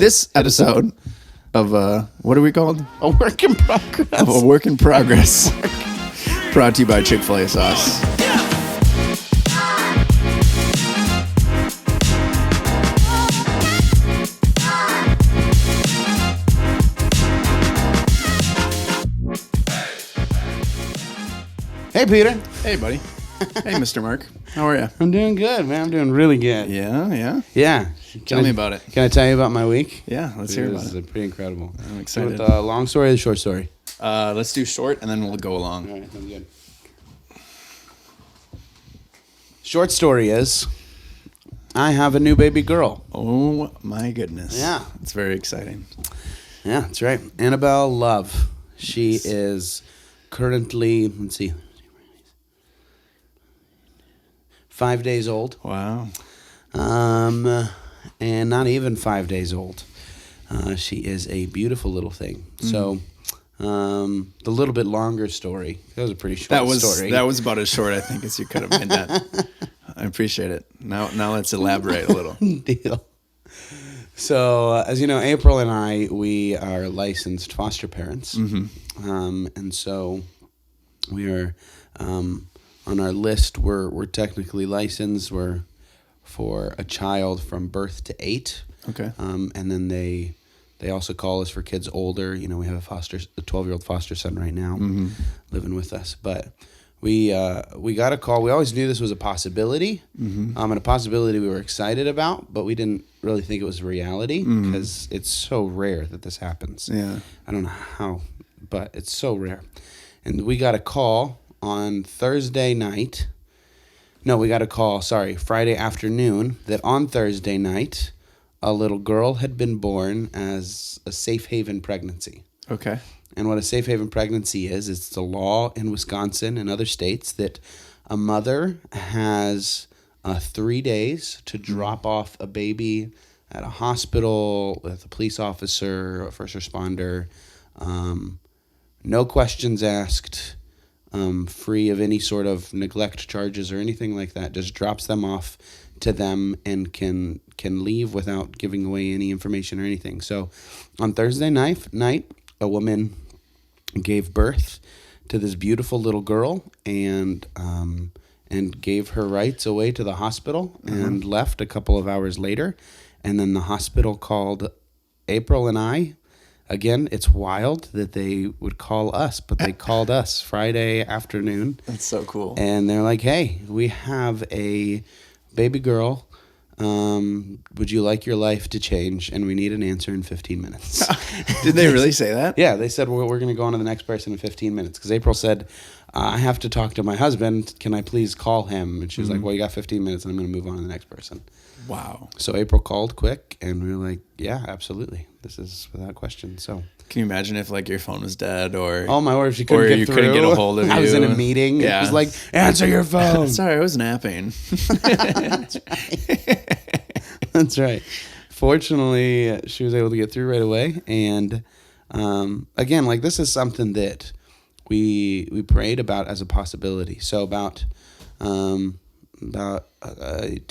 This episode of what are we called? A work in progress. Of a work in progress. Brought to you by Chick-fil-A sauce. Hey, Peter. Hey, buddy. Hey, Mr. Mark. How are you? I'm doing good, man. I'm doing really good. Yeah. Yeah. Tell me about it. Can I tell you about my week? Yeah, let's hear about This it. is pretty incredible. I'm excited. The long story or the short story? Let's do short, and then we'll go along. All right, I'm good. Short story is, I have a new baby girl. Oh, my goodness. Yeah. It's very exciting. Yeah, that's right. Annabelle Love. She is currently, let's see, 5 days old. Wow. And not even 5 days old. She is a beautiful little thing. So, the little bit longer story. That was a pretty short story. That was about as short, I think, as you could have made that. I appreciate it. Now let's elaborate a little. Deal. So, as you know, April and I, we are licensed foster parents. Mm-hmm. And so we are, on our list, we're technically licensed. We're for a child from birth to 8. Okay. And then they also call us for kids older. You know, we have a 12-year-old foster son right now living with us. But we got a call. We always knew this was a possibility, and a possibility we were excited about, but we didn't really think it was a reality because it's so rare that this happens. Yeah. I don't know how, but it's so rare. And we got a call on Thursday night. No, we got a call, Friday afternoon, that on Thursday night, a little girl had been born as a safe haven pregnancy. Okay. And what a safe haven pregnancy is, it's the law in Wisconsin and other states that a mother has 3 days to drop off a baby at a hospital with a police officer, a first responder, no questions asked, free of any sort of neglect charges or anything like that, just drops them off to them and can leave without giving away any information or anything. So on Thursday night, a woman gave birth to this beautiful little girl and gave her rights away to the hospital and left a couple of hours later. And then the hospital called April and I. Again, it's wild that they would call us, but they called us Friday afternoon. That's so cool. And they're like, hey, we have a baby girl. Would you like your life to change? And we need an answer in 15 minutes. Did they really say that? Yeah, they said, we're going to go on to the next person in 15 minutes. Because April said, I have to talk to my husband. Can I please call him? And she was like, well, you got 15 minutes and I'm going to move on to the next person. Wow. So April called quick and we were like, yeah, absolutely. This is without question. So Can you imagine if like your phone was dead or oh my word, she couldn't get through. couldn't get a hold of you? I was in a meeting. Yeah. It was like, answer your phone. Sorry, I was napping. That's right. Fortunately, she was able to get through right away. And again, like this is something that we prayed about as a possibility. So about 2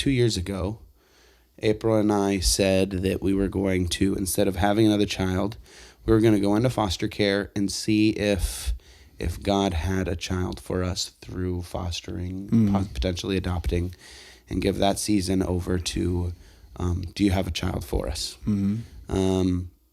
years ago, April and I said that we were going to, instead of having another child, we were going to go into foster care and see if God had a child for us through fostering, potentially adopting, and give that season over to, do you have a child for us?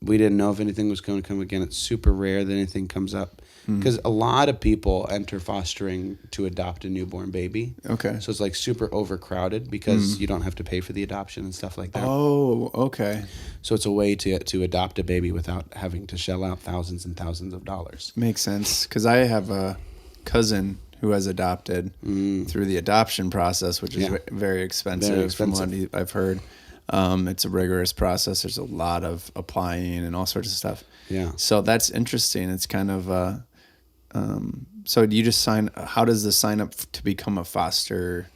We didn't know if anything was going to come. Again, it's super rare that anything comes up because a lot of people enter fostering to adopt a newborn baby. Okay. So it's like super overcrowded because you don't have to pay for the adoption and stuff like that. Oh, okay. So it's a way to adopt a baby without having to shell out thousands and thousands of dollars. Makes sense. Because I have a cousin who has adopted through the adoption process, which is very expensive, from what I've heard. It's a rigorous process. There's a lot of applying and all sorts of stuff. Yeah. So that's interesting. It's kind of, so do you just how does the sign up to become a foster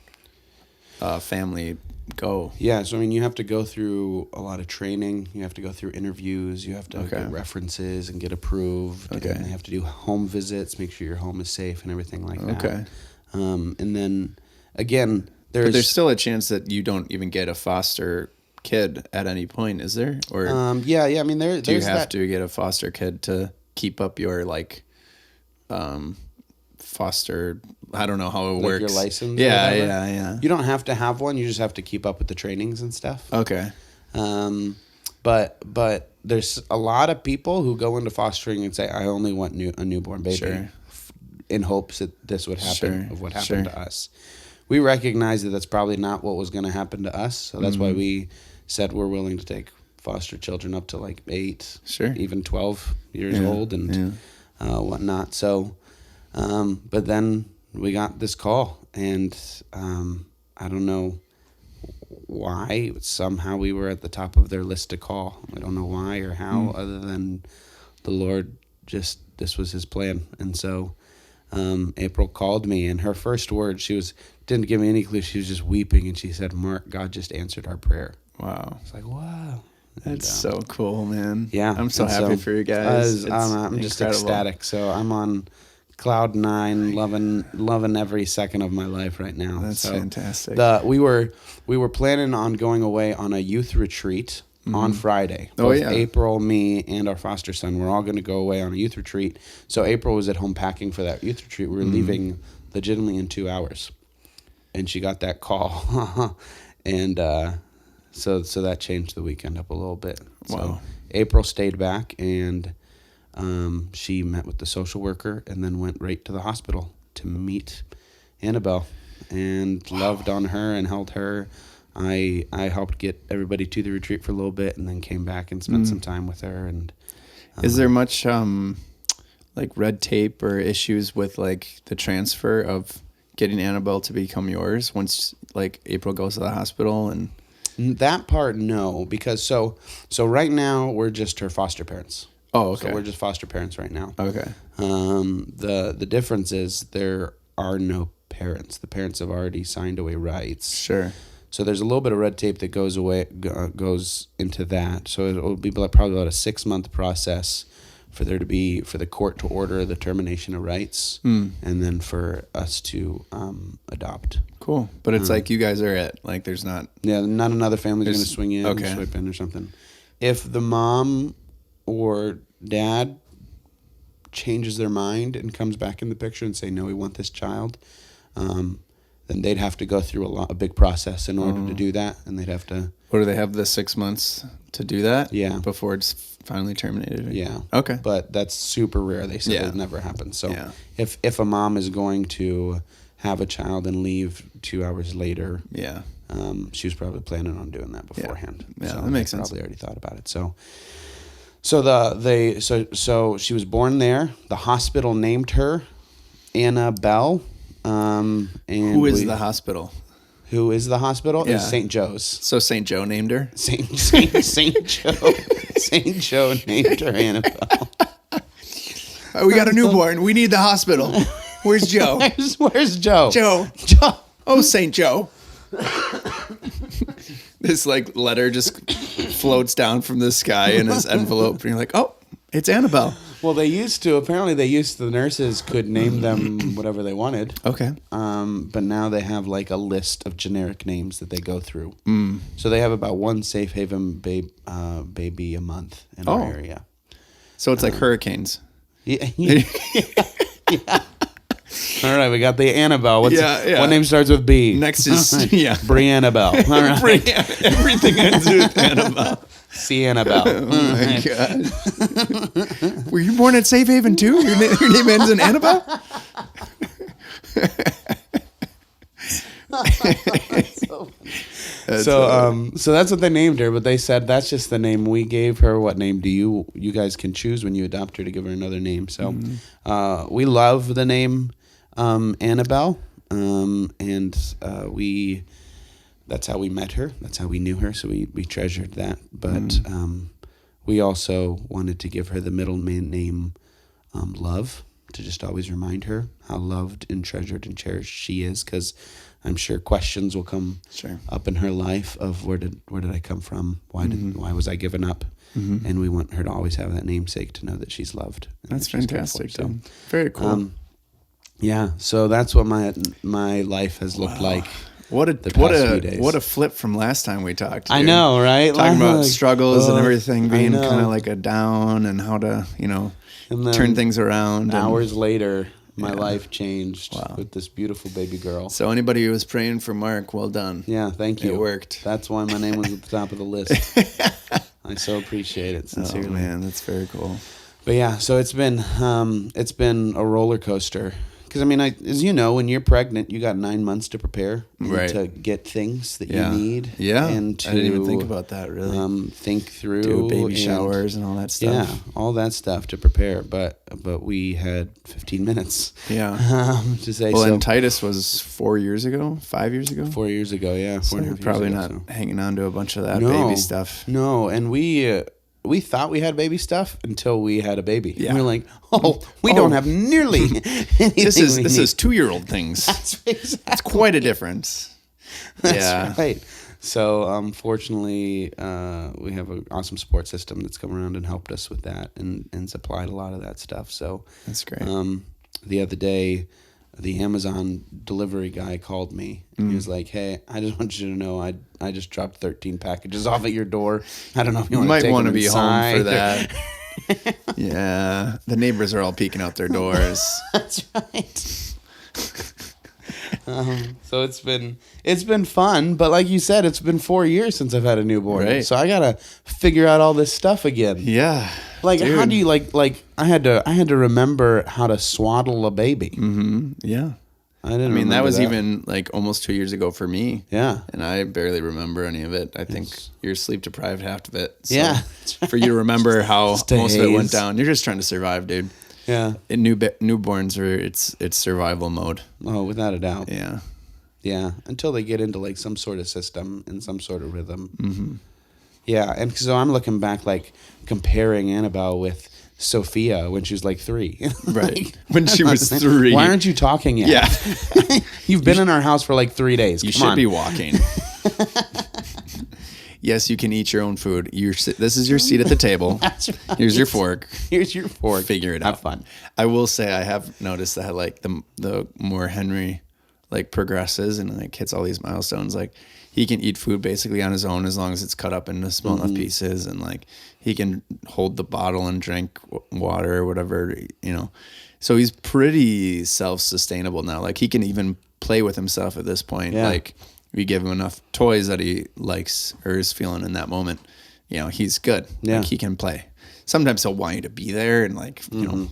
family go? Yeah. So, I mean, you have to go through a lot of training. You have to go through interviews. You have to get references and get approved. Okay. And they have to do home visits, make sure your home is safe and everything like that. Okay. And then, again, But there's still a chance that you don't even get a foster kid at any point, is there? Or yeah. I mean, there's do you have to get a foster kid to keep up your like foster? I don't know how it works. Your license. Yeah. You don't have to have one. You just have to keep up with the trainings and stuff. Okay. But there's a lot of people who go into fostering and say, I only want a newborn baby. Sure. In hopes that this would happen, of what happened Sure. to us. We recognize that that's probably not what was going to happen to us. So that's why we said we're willing to take foster children up to like 8, Sure. even 12 years old and whatnot. So, but then we got this call, and I don't know why. Somehow we were at the top of their list to call. I don't know why or how, other than the Lord just, this was his plan. And so April called me, and her first word, didn't give me any clue. She was just weeping, and she said, Mark, God just answered our prayer. Wow. It's like, wow. That's so cool, man. Yeah. I'm so happy for you guys. I'm just ecstatic. So I'm on cloud 9, loving every second of my life right now. That's fantastic. We were planning on going away on a youth retreat on Friday. Both April, me, and our foster son, we're all going to go away on a youth retreat. So April was at home packing for that youth retreat. We were leaving legitimately in 2 hours, and she got that call, and so that changed the weekend up a little bit. Wow. So April stayed back, and she met with the social worker, and then went right to the hospital to meet Annabelle, and loved on her and held her. I helped get everybody to the retreat for a little bit, and then came back and spent some time with her. And is there much like red tape or issues with like the transfer of getting Annabelle to become yours once like April goes to the hospital? And that part, no, because so right now we're just her foster parents. Oh, okay. So we're just foster parents right now. Okay. The difference is there are no parents. The parents have already signed away rights. Sure. So there's a little bit of red tape that goes into that. So it'll be probably about a 6-month process for the court to order the termination of rights, and then for us to adopt. Cool. But it's like you guys are it. Like there's not. Yeah, not another family's going to swing in and swipe in or something. If the mom or dad changes their mind and comes back in the picture and say, no, we want this child, then they'd have to go through a big process in order to do that, and they'd have to. Or do they have the 6 months to do that? Yeah. Before it's finally terminated? Yeah. Okay. But that's super rare. They said it never happens. So if a mom is going to have a child and leave 2 hours later, she was probably planning on doing that beforehand. Yeah, so that makes sense. Probably already thought about it. So she was born there. The hospital named her Annabelle. And who is the hospital? Who is the hospital? Yeah. It's St. Joe's. So St. Joe named her? St. Joe. St. Joe named her Annabelle. We got a newborn. We need the hospital. Where's Joe? Where's Joe? Joe. Oh, St. Joe. This like letter just floats down from the sky in his envelope, and you're like, oh, it's Annabelle. Well, the nurses could name them whatever they wanted. Okay. But now they have like a list of generic names that they go through. So they have about one safe haven baby a month in our area. So it's like hurricanes. Yeah. All right, we got the Annabelle. What name starts with B? Next is Briannabelle. All right. Everything ends with Annabelle. See Annabelle. Oh my God. Were you born at Safe Haven too? Your name ends in Annabelle? So that's what they named her, but they said that's just the name we gave her. What name do you guys can choose when you adopt her to give her another name. So we love the name Annabelle, and that's how we met her. That's how we knew her. So we treasured that. But we also wanted to give her the middle name Love, to just always remind her how loved and treasured and cherished she is, because I'm sure questions will come up in her life of where did I come from? Why was I given up? And we want her to always have that namesake to know that she's loved. That's fantastic. So very cool. So that's what my life has looked like. What a flip from last time we talked. Dude. I know, right? Talking about struggles and everything being kind of like a down and how to, turn things around. Hours later, my life changed with this beautiful baby girl. So anybody who was praying for Mark, well done. Yeah, thank you. It worked. That's why my name was at the top of the list. I so appreciate it, sincerely. Oh man, that's very cool. But yeah, so it's been a roller coaster. Because I mean, as you know, when you're pregnant, you got 9 months to prepare to get things that you need. Yeah, and to, I didn't even think about that really. Think through do baby showers and all that stuff. Yeah, all that stuff to prepare. But we had 15 minutes. Yeah. To say. Well, and Titus was 4 years ago, 5 years ago. 4 years ago, yeah. So you're probably not hanging on to a bunch of that baby stuff. No, and we thought we had baby stuff until we had a baby. Yeah. And we're like, we don't have nearly anything. This is 2-year-old things. That's exactly. That's quite a difference. That's right. So fortunately, we have an awesome support system that's come around and helped us with that and supplied a lot of that stuff. So that's great. The other day, the Amazon delivery guy called me. He was like, "Hey, I just want you to know I just dropped 13 packages off at your door. I don't know if you might want to be inside. Home for that." Yeah, the neighbors are all peeking out their doors. That's right. So it's been fun, but like you said, it's been 4 years since I've had a newborn. Right. So I gotta figure out all this stuff again. Yeah. Like, dude. How do you like? I had to remember how to swaddle a baby. Mm-hmm. Yeah. I mean, that was even like almost 2 years ago for me. Yeah. And I barely remember any of it. I think you're sleep deprived half of it. So yeah. For you to remember how most of it went down, you're just trying to survive, dude. Yeah. In newborns it's survival mode. Oh, without a doubt. Yeah. Yeah. Until they get into like some sort of system and some sort of rhythm. Mm-hmm. Yeah. And so I'm looking back, like comparing Annabelle with Sophia when she was like 3. Right. When she was 3. Why aren't you talking yet? Yeah. You've been in our house for like 3 days. You should be walking. Yes, you can eat your own food. This is your seat at the table. That's right. Here's your fork. Here's your fork. Figure it out. Have fun. I will say I have noticed that like the more Henry like progresses and like hits all these milestones, like he can eat food basically on his own as long as it's cut up into small enough pieces, and like he can hold the bottle and drink water or whatever, So he's pretty self-sustainable now. Like he can even play with himself at this point. Yeah. Like we give him enough toys that he likes or is feeling in that moment, he's good. Yeah. Like he can play. Sometimes he'll want you to be there and like,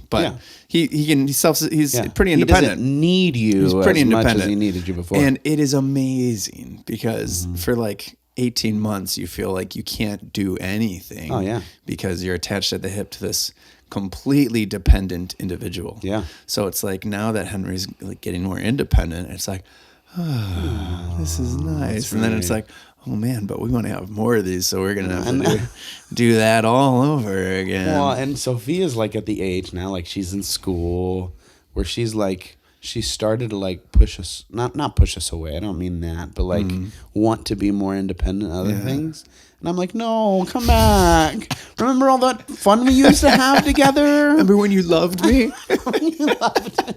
but he's pretty independent. He doesn't need you he's pretty as independent. Much as he needed you before. And it is amazing because for like 18 months, you feel like you can't do anything. Oh, yeah. Because you're attached at the hip to this completely dependent individual. Yeah. So it's like now that Henry's like getting more independent, it's like, this is nice. And then it's like, oh man, but we want to have more of these, so we're going to have to do that all over again. Well, and Sophia's like at the age now, like she's in school where she's like, she started to like push us, not push us away. I don't mean that, but like want to be more independent in other things. And I'm like, no, come back. Remember all that fun we used to have together? Remember when you loved me? When you loved me.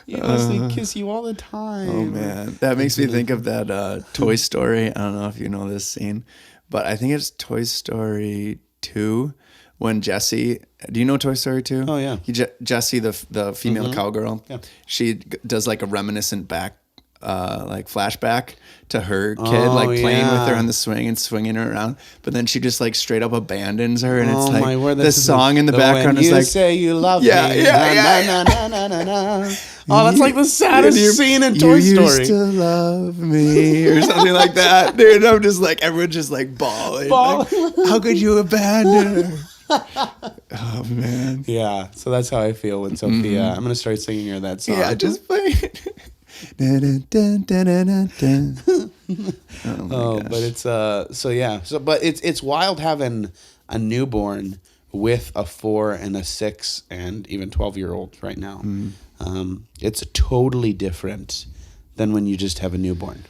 You know, they kiss you all the time. Oh man, that makes me think of that Toy Story. I don't know if you know this scene, but I think it's Toy Story 2 when Jessie. Do you know Toy Story 2? Oh yeah, Jessie, the female cowgirl. Yeah. She does like a reminiscent like flashback to her kid, like playing with her on the swing and swinging her around. But then she just like straight up abandons her, and it's like the song in the background is like, "Say you love me." Na, na, na, na, na. Oh, that's like the saddest scene in Toy Story. You used to love me, or something like that, dude. I'm just like, everyone's just like bawling. Like, how could you abandon her? Oh man. Yeah. So that's how I feel when Sophia. I'm gonna start singing her that song. Yeah, just play it. But it's but it's wild having a newborn with a 4 and a 6 and even 12-year-old right now. It's totally different than when you just have a newborn.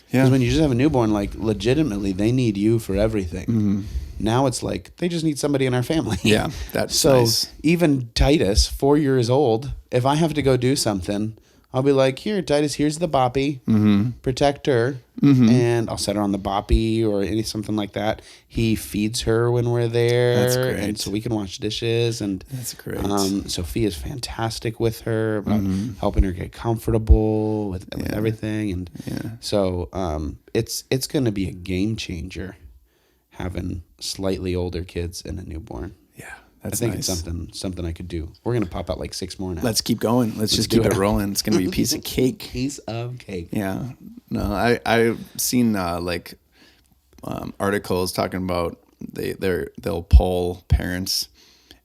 Yeah. Because when you just have a newborn, like legitimately, they need you for everything. Now it's like they just need somebody in our family. Yeah, that's so nice. Even Titus, 4 years old, if I have to go do something, I'll be like, here, Titus, here's the boppy. Mm-hmm. Protect her. Mm-hmm. And I'll set her on the boppy or something like that. He feeds her when we're there. That's great. And so we can wash dishes. And that's great. Sophia's fantastic with her about helping her get comfortable with everything. And so it's going to be a game changer having slightly older kids and a newborn. Yeah. I think it's something I could do. We're going to pop out like 6 more now. Let's keep going. Let's just keep it rolling. It's going to be a piece of cake. Piece of cake. Yeah. No, I've seen articles talking about they'll poll parents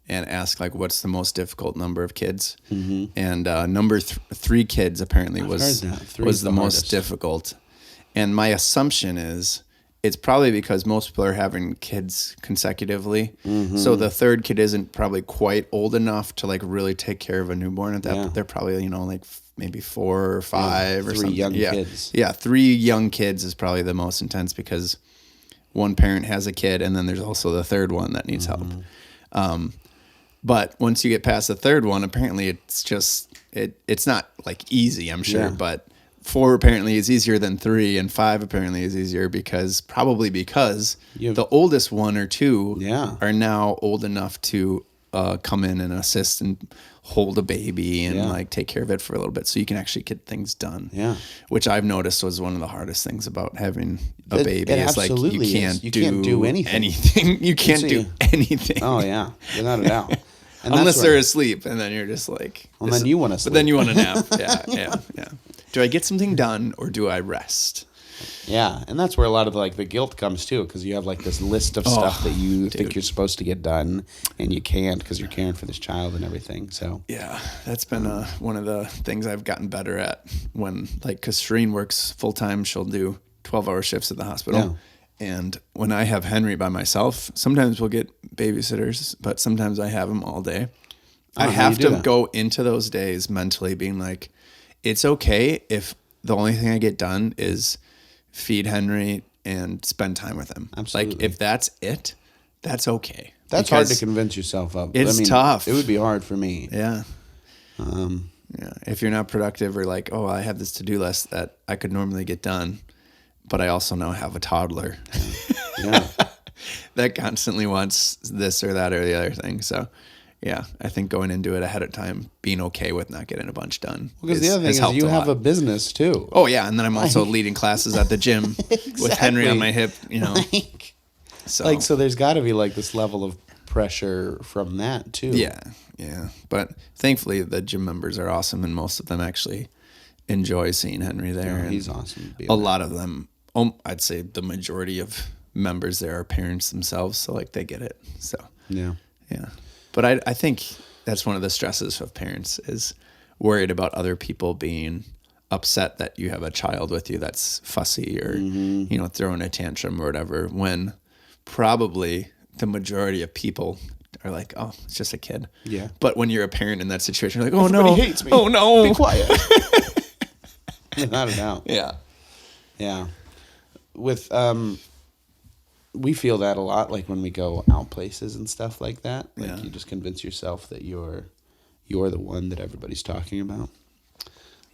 and ask like what's the most difficult number of kids, and number 3 kids apparently was the most difficult. And my assumption is it's probably because most people are having kids consecutively. Mm-hmm. So the 3rd kid isn't probably quite old enough to like really take care of a newborn at that. Yeah. They're probably, like maybe 4 or 5 or something. 3 young kids. Yeah. 3 young kids is probably the most intense because one parent has a kid and then there's also the 3rd one that needs help. But once you get past the 3rd one, apparently it's just, it's not like easy, I'm sure, but 4 apparently is easier than 3, and 5 apparently is easier because the oldest 1 or 2 are now old enough to come in and assist and hold a baby and like take care of it for a little bit, so you can actually get things done. Yeah, which I've noticed was one of the hardest things about having a baby. Is like you can't do anything. You can't do anything. Oh yeah, without a doubt. And unless they're asleep, and then you're just like, well, then you want to sleep. But then you want to nap. Yeah. Do I get something done or do I rest? Yeah, and that's where a lot of the guilt comes too, because you have like this list of stuff that you think you're supposed to get done, and you can't because you're caring for this child and everything. So yeah, that's been one of the things I've gotten better at. When because Shereen works full time, she'll do 12-hour shifts at the hospital. Yeah. And when I have Henry by myself, sometimes we'll get babysitters, but sometimes I have him all day. I have to go into those days mentally being like, it's okay if the only thing I get done is feed Henry and spend time with him. Absolutely. Like if that's it, that's okay. That's hard to convince yourself of. It's tough. It would be hard for me. Yeah. If you're not productive or like, I have this to-do list that I could normally get done, but I also now have a toddler. Yeah. That constantly wants this or that or the other thing. So, yeah, I think going into it ahead of time, being okay with not getting a bunch done. Because the other thing is you have a business too. Oh, yeah. And then I'm also leading classes at the gym with Henry on my hip, So there's got to be like this level of pressure from that too. Yeah. But thankfully, the gym members are awesome, and most of them actually enjoy seeing Henry there. Yeah, he's awesome. A lot of them, I'd say the majority of members there are parents themselves, so like they get it. So yeah. But I think that's one of the stresses of parents is worried about other people being upset that you have a child with you that's fussy or throwing a tantrum or whatever, when probably the majority of people are like, oh, it's just a kid. Yeah. But when you're a parent in that situation, you're like, oh, everybody hates me. Oh no, be quiet. Without a doubt. Yeah. With we feel that a lot, like when we go out places and stuff like that. Like you just convince yourself that you're the one that everybody's talking about.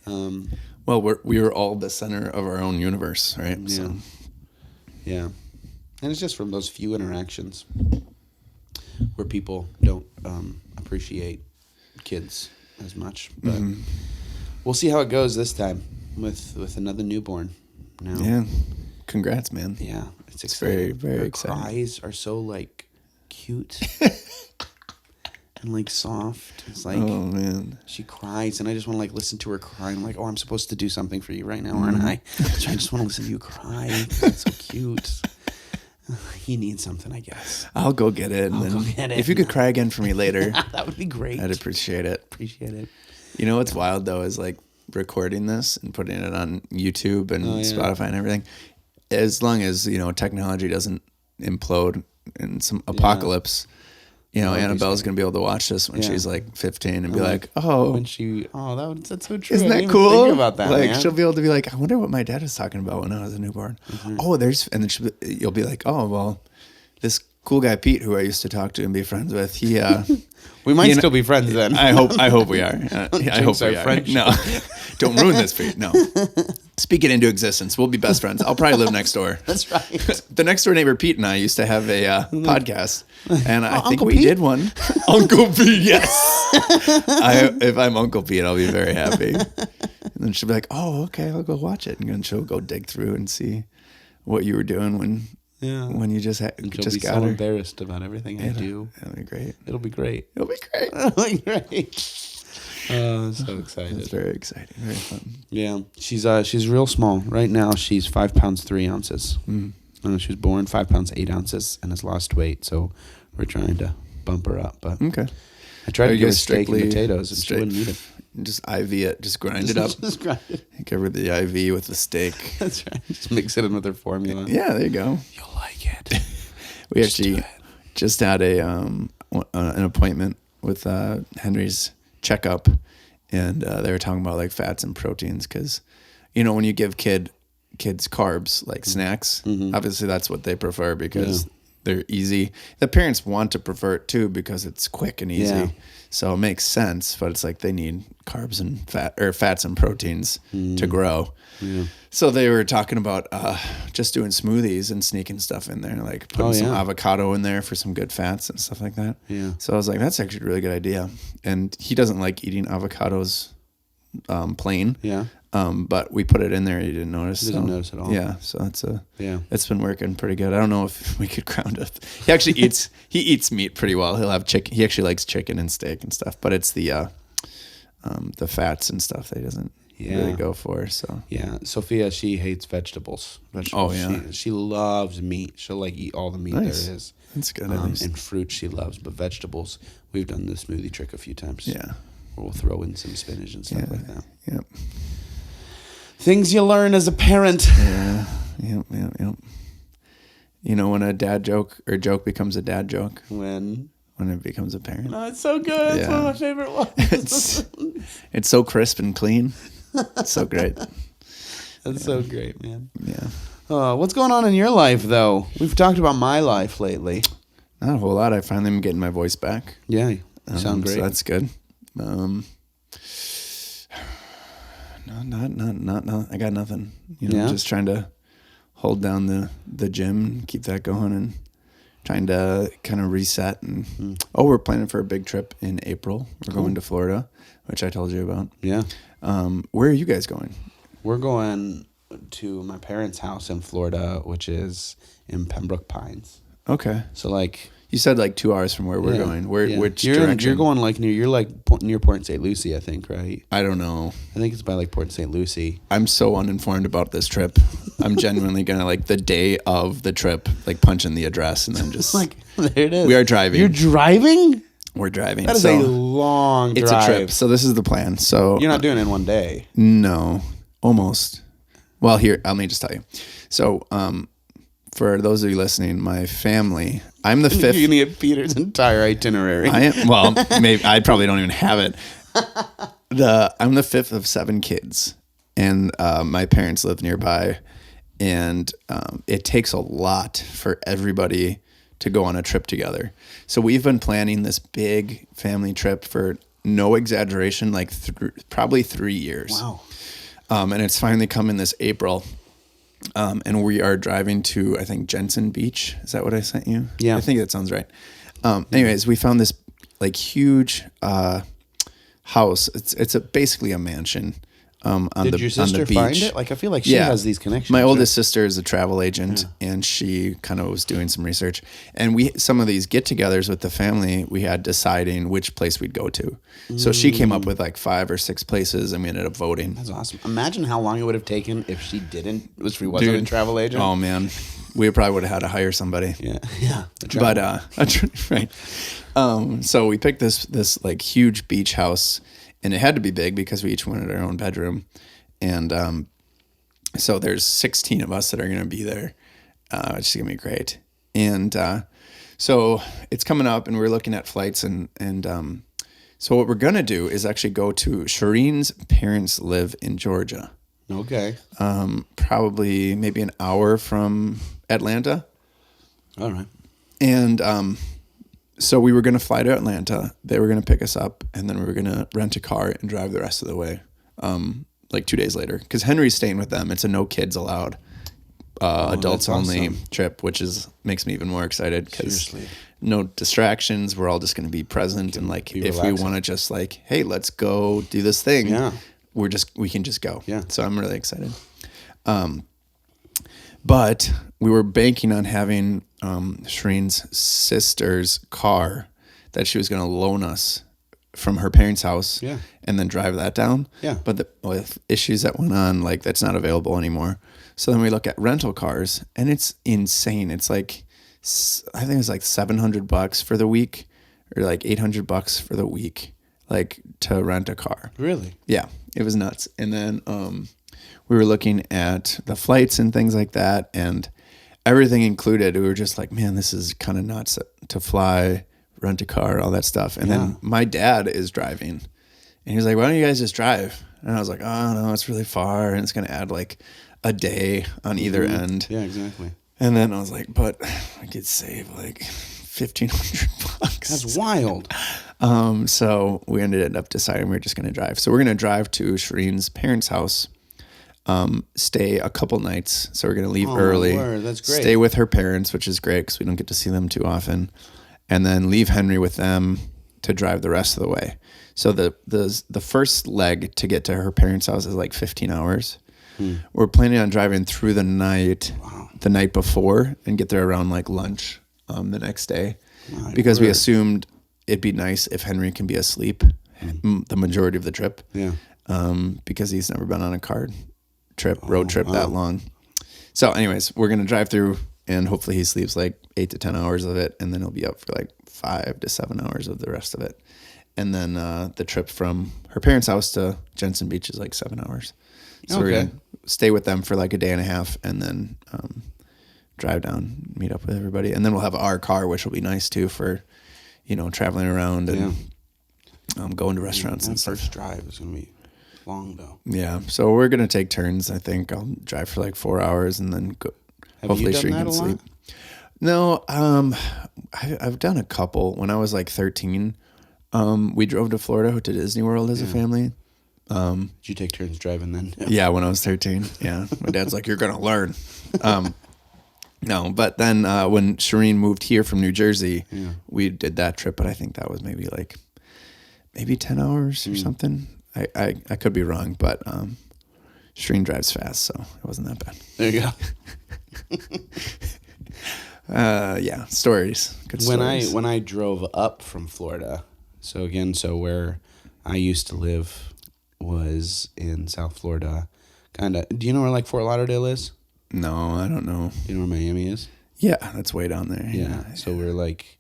Well, we're all the center of our own universe, right? Yeah. So. Yeah. And it's just from those few interactions where people don't appreciate kids as much. But we'll see how it goes this time with another newborn. Now. Yeah. Congrats, man. Yeah. It's very, very Her exciting. Her cries are so like cute and like soft. It's like, oh man, she cries, and I just want to like listen to her cry. I'm like, I'm supposed to do something for you right now, aren't I? So I just want to listen to you cry. It's so cute. You need something, I guess. I'll go get it. And then get it. If you could cry again for me later, that would be great. I'd appreciate it. Appreciate it. You know what's wild though is like recording this and putting it on YouTube and Spotify and everything. As long as technology doesn't implode in some apocalypse, Annabelle's gonna be able to watch this when she's like 15 and be like, that's so true. Isn't that cool? Think about that, like man. She'll be able to be like, I wonder what my dad was talking about when I was a newborn. And then you'll be like, oh well, this cool guy Pete, who I used to talk to and be friends with, he we might still be friends then. I hope we are. I hope we are. Friendship. No, don't ruin this, Pete. No, speak it into existence. We'll be best friends. I'll probably live next door. That's right. The next door neighbor Pete and I used to have a podcast, and I think Uncle we Pete? did one. Uncle Pete, yes. If I'm Uncle Pete, I'll be very happy. And then she'll be like, "Oh, okay, I'll go watch it," and then she'll go dig through and see what you were doing when you just She'll just be got so her. embarrassed about everything I do. It'll be great. It'll be great. It'll be great. It'll be great. I'm so excited. It's very exciting. Very fun. Yeah, she's real small right now. She's 5 pounds 3 ounces. She was born 5 pounds 8 ounces and has lost weight. So we're trying to bump her up. But Okay. I tried Are to you give her guys steak and strictly potatoes, and she wouldn't eat it. Just IV it. Just grind it up. Just grind it. Give her the IV with the steak. That's right. Just mix it in with her formula. Yeah, there you go. You'll like it. We Just do actually it. just had an appointment with Henry's checkup, and they were talking about like fats and proteins because, when you give kids carbs like snacks, obviously that's what they prefer because they're easy. The parents want to prefer it too because it's quick and easy. Yeah. So it makes sense, but it's like they need carbs and fats and proteins to grow. Yeah. So they were talking about just doing smoothies and sneaking stuff in there, like putting some avocado in there for some good fats and stuff like that. Yeah. So I was like, that's actually a really good idea. And he doesn't like eating avocados plain. Yeah. But we put it in there. He didn't notice. He doesn't notice at all. Yeah. So it's been working pretty good. I don't know if we could ground it. He actually eats meat pretty well. He'll have chicken. He actually likes chicken and steak and stuff, but it's the fats and stuff that he doesn't really go for. So yeah, Sophia, she hates vegetables. Oh yeah. She loves meat. She'll like eat all the meat there is. That's good. At least. And fruit she loves, but vegetables, we've done the smoothie trick a few times. Yeah. Where we'll throw in some spinach and stuff like that. Yep. Things you learn as a parent. Yeah. Yep. When a dad joke or joke becomes a dad joke. When it becomes a parent. Oh, it's so good. It's one of my favorite ones. It's so crisp and clean. It's so great. That's so great, man. Yeah. What's going on in your life, though? We've talked about my life lately. Not a whole lot. I finally am getting my voice back. Yeah, you sound great. So that's good. No. I got nothing. Just trying to hold down the gym, keep that going, and trying to kind of reset. And we're planning for a big trip in April. We're going to Florida, which I told you about. Yeah. Where are you guys going? We're going to my parents' house in Florida, which is in Pembroke Pines. Okay. So like. You said like 2 hours from where we're going. Which direction? You're going like near near Port St. Lucie, I think, right? I don't know. I think it's by like Port St. Lucie. I'm so uninformed about this trip. I'm genuinely gonna like the day of the trip, like punch in the address and then just like there it is. We are driving. You're driving? We're driving. That is a long drive. It's a trip. So this is the plan. So you're not doing it in one day. No, almost. Well, here let me just tell you. So for those of you listening, my family, I'm the fifth. You're going to get Peter's entire itinerary. Maybe I probably don't even have it. I'm the fifth of 7 kids, and my parents live nearby, and it takes a lot for everybody to go on a trip together. So we've been planning this big family trip for no exaggeration, like probably 3 years. Wow. And it's finally coming this April. And we are driving to, I think, Jensen Beach. Is that what I sent you? Yeah. I think that sounds right. Anyways, we found this like huge house. It's basically a mansion on the beach. Did your sister find it? Like, I feel like she has these connections. My oldest sister is a travel agent, and she kind of was doing some research. And some of these get-togethers with the family, we had deciding which place we'd go to. So she came up with like 5 or 6 places, and we ended up voting. That's awesome. Imagine how long it would have taken if she wasn't a travel agent. Oh man, we probably would have had to hire somebody. Yeah. But right. So we picked this like huge beach house. And it had to be big because we each wanted our own bedroom. And so there's 16 of us that are going to be there, which is going to be great. And so it's coming up, and we're looking at flights. And so what we're going to do is actually go to Shireen's parents live in Georgia. Okay. Probably maybe an hour from Atlanta. All right. And so we were going to fly to Atlanta. They were going to pick us up, and then we were going to rent a car and drive the rest of the way, like 2 days later. Because Henry's staying with them. It's a no kids allowed, adults only trip, which makes me even more excited because no distractions. We're all just going to be present, and like if we want to just like, hey, let's go do this thing. We can just go. Yeah. So I'm really excited. But we were banking on having Shireen's sister's car that she was going to loan us from her parents' house and then drive that down. Yeah. But with issues that went on, like that's not available anymore. So then we look at rental cars, and it's insane. It's like, I think it's like $700 for the week or like $800 for the week, like to rent a car. Really? Yeah. It was nuts. And then we were looking at the flights and things like that, and everything included. We were just like, man, this is kind of nuts to fly, rent a car, all that stuff. And then my dad is driving, and he was like, why don't you guys just drive? And I was like, oh, no, it's really far, and it's going to add like a day on either end. Yeah, exactly. And then I was like, but I could save like $1,500. That's wild. So we ended up deciding we were just going to drive. So we're going to drive to Shireen's parents' house, stay a couple nights. So we're going to leave early. That's great. Stay with her parents, which is great because we don't get to see them too often. And then leave Henry with them to drive the rest of the way. So the first leg to get to her parents' house is like 15 hours. We're planning on driving through the night, the night before, and get there around like lunch the next day. Because we assumed it'd be nice if Henry can be asleep the majority of the trip. Yeah. Because he's never been on a road trip that long. So anyways, we're going to drive through, and hopefully he sleeps like 8 to 10 hours of it, and then he'll be up for like 5 to 7 hours of the rest of it. And then the trip from her parents' house to Jensen Beach is like 7 hours. So we're going to stay with them for like a day and a half, and then drive down, meet up with everybody. And then we'll have our car, which will be nice too for, traveling around and going to restaurants and stuff. First drive is going to be long though. Yeah. So we're going to take turns. I think I'll drive for like 4 hours and then go. Hopefully Shereen can sleep. No, I've done a couple. When I was like 13, we drove to Florida to Disney World as a family. Did you take turns driving then? Yeah, when I was 13. Yeah. My dad's like, you're going to learn. No, but then when Shireen moved here from New Jersey, we did that trip, but I think that was maybe 10 hours or something. I could be wrong, but Shireen drives fast, so it wasn't that bad. There you go. Yeah, stories. Good stories. When I drove up from Florida, so where I used to live was in South Florida, kind of. Do you know where like Fort Lauderdale is? No, I don't know. Do you know where Miami is? Yeah, that's way down there. Yeah. So we're like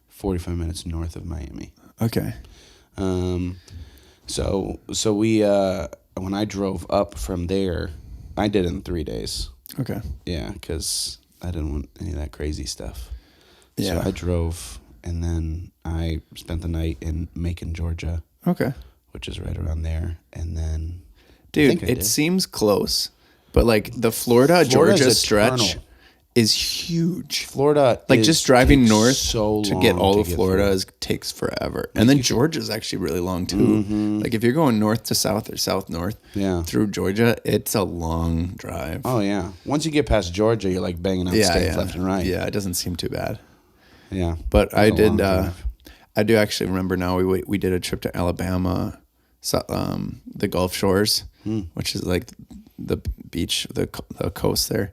45 minutes north of Miami. Okay. So we when I drove up from there, I did it in 3 days. Okay. Yeah, because I didn't want any of that crazy stuff. Yeah. So I drove, and then I spent the night in Macon, Georgia. Okay. Which is right around there, and then. Dude, it seems close, but like the Florida-Georgia stretch is huge. Florida, like just driving north so to get all of Florida takes forever, and then Georgia's actually really long too. Mm-hmm. Like if you're going north to south or south north, through Georgia, it's a long drive. Oh yeah, once you get past Georgia, you're like banging out states left and right. Yeah, it doesn't seem too bad. Yeah, but I did. I do actually remember now. We did a trip to Alabama, the Gulf Shores, which is like the beach, the coast there,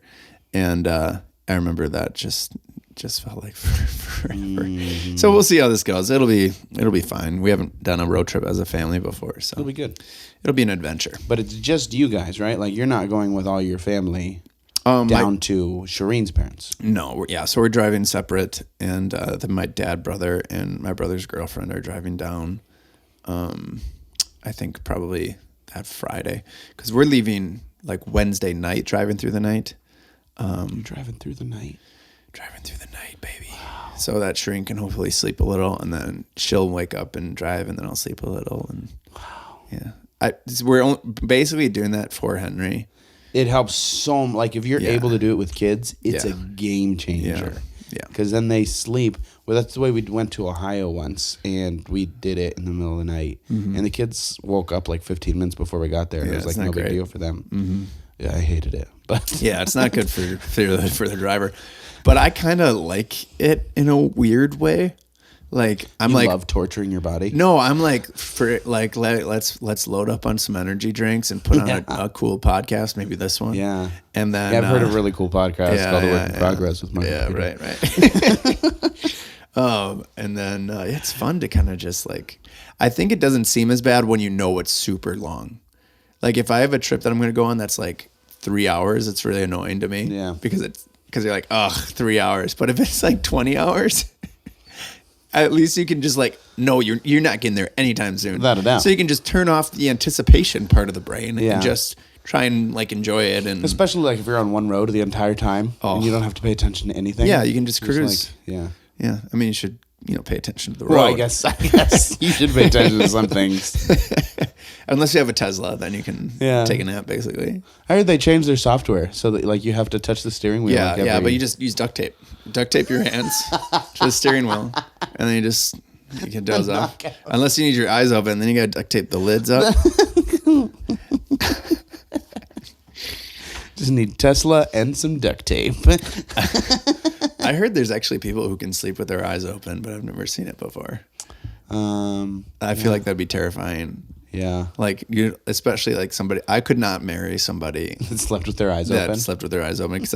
and I remember that just felt like forever. Mm-hmm. So we'll see how this goes. It'll be fine. We haven't done a road trip as a family before, so it'll be good. It'll be an adventure. But it's just you guys, right? Like you're not going with all your family. Down to Shireen's parents. No, so we're driving separate, and then my dad, brother, and my brother's girlfriend are driving down. I think probably that Friday, because we're leaving like Wednesday night, driving through the night. You're driving through the night. Driving through the night, baby. Wow. So that Shireen can hopefully sleep a little, and then she'll wake up and drive, and then I'll sleep a little. And yeah, we're basically doing that for Henry. It helps so much. Like if you're able to do it with kids, it's a game changer. Yeah. Because then they sleep. Well, that's the way we went to Ohio once, and we did it in the middle of the night. And the kids woke up like 15 minutes before we got there. And it was like no big deal for them. Yeah, I hated it. But yeah, it's not good for the driver. But I kind of like it in a weird way. Like I'm you love torturing your body. No, I'm like let's load up on some energy drinks and put on a cool podcast, maybe this one. Yeah, and then I've heard a really cool podcast called The Work in Progress with Mark. Yeah, right. And then it's fun to kind of just like. I think it doesn't seem as bad when you know it's super long. Like if I have a trip that I'm going to go on that's like 3 hours, it's really annoying to me. Yeah, because you're like, ugh, 3 hours. But if it's like 20 hours. At least you can just like, no, you're not getting there anytime soon. Without a doubt. So you can just turn off the anticipation part of the brain and just try and like enjoy it. And especially like if you're on one road the entire time and you don't have to pay attention to anything. Yeah, you can just cruise. Like, yeah. I mean, you should pay attention to the road. Well, I guess you should pay attention to some things. Unless you have a Tesla, then you can take a nap. Basically, I heard they changed their software so that like you have to touch the steering wheel. Yeah, but you just use duct tape. Duct tape your hands to the steering wheel, and then you can doze off. Unless you need your eyes open, then you got to duct tape the lids up. Just need Tesla and some duct tape. I heard there's actually people who can sleep with their eyes open, but I've never seen it before. I feel like that'd be terrifying. Yeah. Like especially like somebody, I could not marry somebody that slept with their eyes open. Because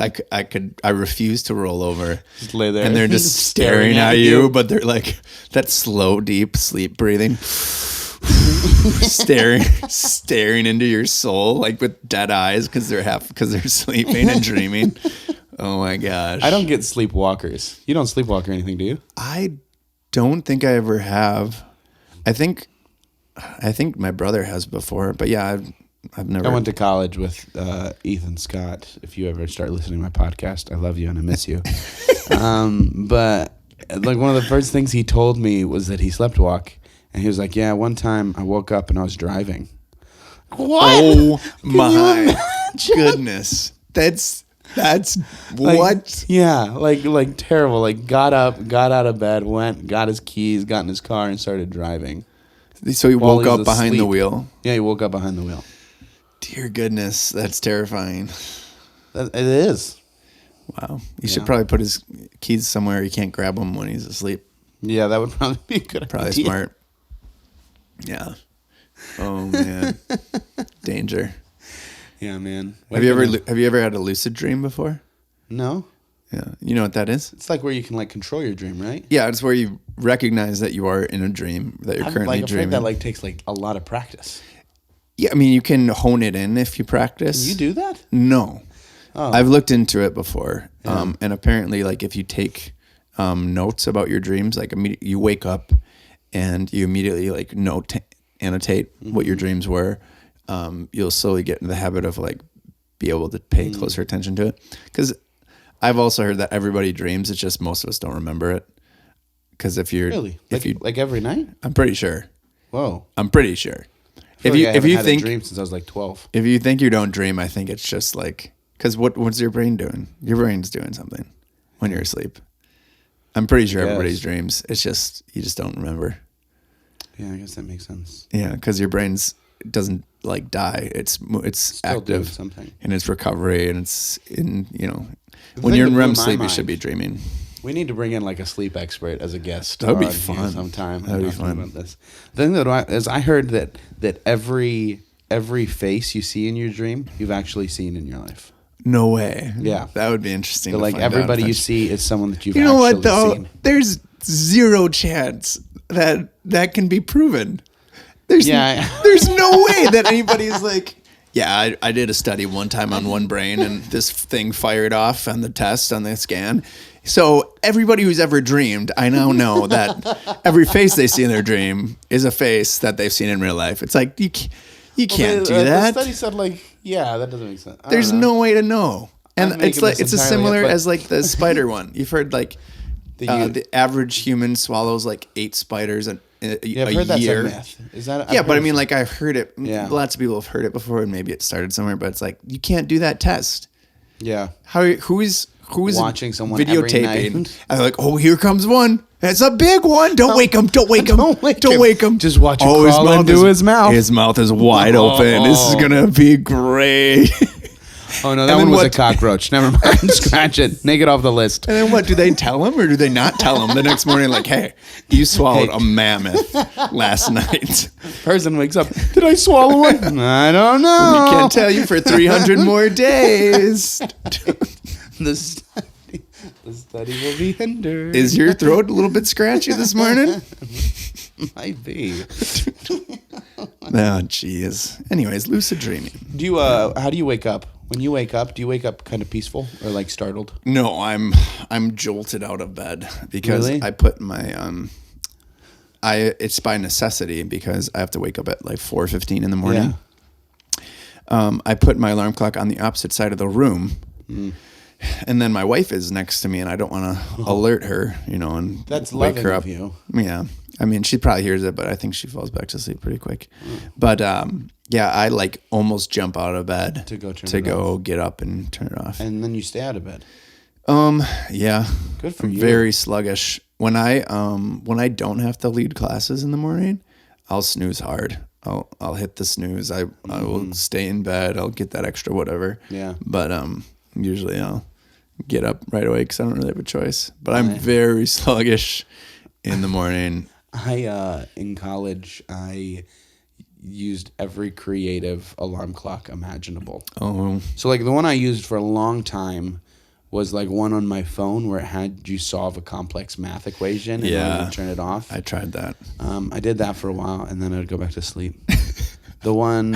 I refuse to roll over. Just lay there. And they're just staring at you, but they're like that slow, deep sleep breathing. staring into your soul like with dead eyes because they're sleeping and dreaming. Oh my gosh. I don't get sleepwalkers. You don't sleepwalk or anything, do you? I don't think I ever have. I think my brother has before, but yeah, I've never. I went to college with Ethan Scott. If you ever start listening to my podcast, I love you and I miss you. But like one of the first things he told me was that he sleptwalk, and he was like, "Yeah, one time I woke up and I was driving." What? Oh my goodness! That's like, what? Yeah, like terrible. Like got up, got out of bed, went, got his keys, got in his car, and started driving. So he woke up behind the wheel? Yeah, he woke up behind the wheel. Dear goodness, that's terrifying. It is. Wow. You should probably put his keys somewhere he can't grab them when he's asleep. Yeah, that would probably be a good idea. Probably smart. Yeah. Oh, man. Danger. Yeah, man. Have you ever had a lucid dream before? No. Yeah. You know what that is? It's like where you can like control your dream, right? Yeah, it's where you recognize that you are in a dream, that you're currently dreaming. That like takes like a lot of practice. Yeah, I mean, you can hone it in if you practice. Can you do that? No. Oh. I've looked into it before. Yeah. And apparently like if you take notes about your dreams, like you wake up and you immediately like annotate what your dreams were, you'll slowly get into the habit of like be able to pay closer attention to it. Because I've also heard that everybody dreams. It's just most of us don't remember it. Because if you're really like every night, I'm pretty sure. Whoa, I'm pretty sure. If you think a dream since I was like 12. If you think you don't dream, I think it's just like because what's your brain doing? Your brain's doing something when you're asleep. I'm pretty sure everybody's dreams. It's just you just don't remember. Yeah, I guess that makes sense. Yeah, because your brain's doesn't like die. It's still active something in its recovery, and it's in when you're in REM sleep, you should be dreaming. We need to bring in like a sleep expert as a guest. That would be fun sometime. That would be fun. About this. The thing that I heard that every face you see in your dream, you've actually seen in your life. No way. Yeah, that would be interesting. So like everybody you see is someone that you've. You know what though? Seen. There's zero chance that can be proven. There's no way that anybody's like. Yeah, I did a study one time on one brain, and this thing fired off on the test, on the scan. So everybody who's ever dreamed, I now know that every face they see in their dream is a face that they've seen in real life. It's like, you can't do that. The study said, like, yeah, that doesn't make sense. There's no way to know. And it's as similar as, like, the spider one. You've heard, like, the average human swallows, like, 8 spiders a I've year. Heard that's a myth. Is that? But I mean, like, I've heard it. Yeah. Lots of people have heard it before, and maybe it started somewhere. But it's like you can't do that test. Yeah. Who is who's watching someone videotaping. I'm like, oh, here comes one. It's a big one. Don't wake him. Don't wake him. Don't wake him. Just watch him crawl into his mouth. His mouth is wide open. This is going to be great. Oh, no, that one was a cockroach. Never mind. Scratch it. Take it off the list. And then what? Do they tell him or do they not tell him the next morning? Like, hey, you swallowed a mammoth last night. Person wakes up. Did I swallow one? I don't know. We can't tell you for 300 more days. The study will be hindered. Is your throat a little bit scratchy this morning? Might be. Oh, jeez. Anyways, lucid dreaming. Do you? How do you wake up? When you wake up, do you wake up kind of peaceful or like startled? No, I'm jolted out of bed because really? I put my it's by necessity because I have to wake up at like 4:15 in the morning. Yeah. I put my alarm clock on the opposite side of the room. And then my wife is next to me, and I don't want to alert her, and that's wake her up. Of you. Yeah, I mean, she probably hears it, but I think she falls back to sleep pretty quick. But yeah, I like almost jump out of bed to go get up and turn it off, and then you stay out of bed. Yeah, good for you. Very sluggish. When I don't have to lead classes in the morning, I'll snooze hard. I'll hit the snooze. I will stay in bed. I'll get that extra whatever. Yeah, but usually I'll get up right away because I don't really have a choice. But I'm very sluggish in the morning. In college, I used every creative alarm clock imaginable. Oh. So like the one I used for a long time was like one on my phone where it had you solve a complex math equation and then you turn it off. I tried that. I did that for a while and then I'd go back to sleep. The one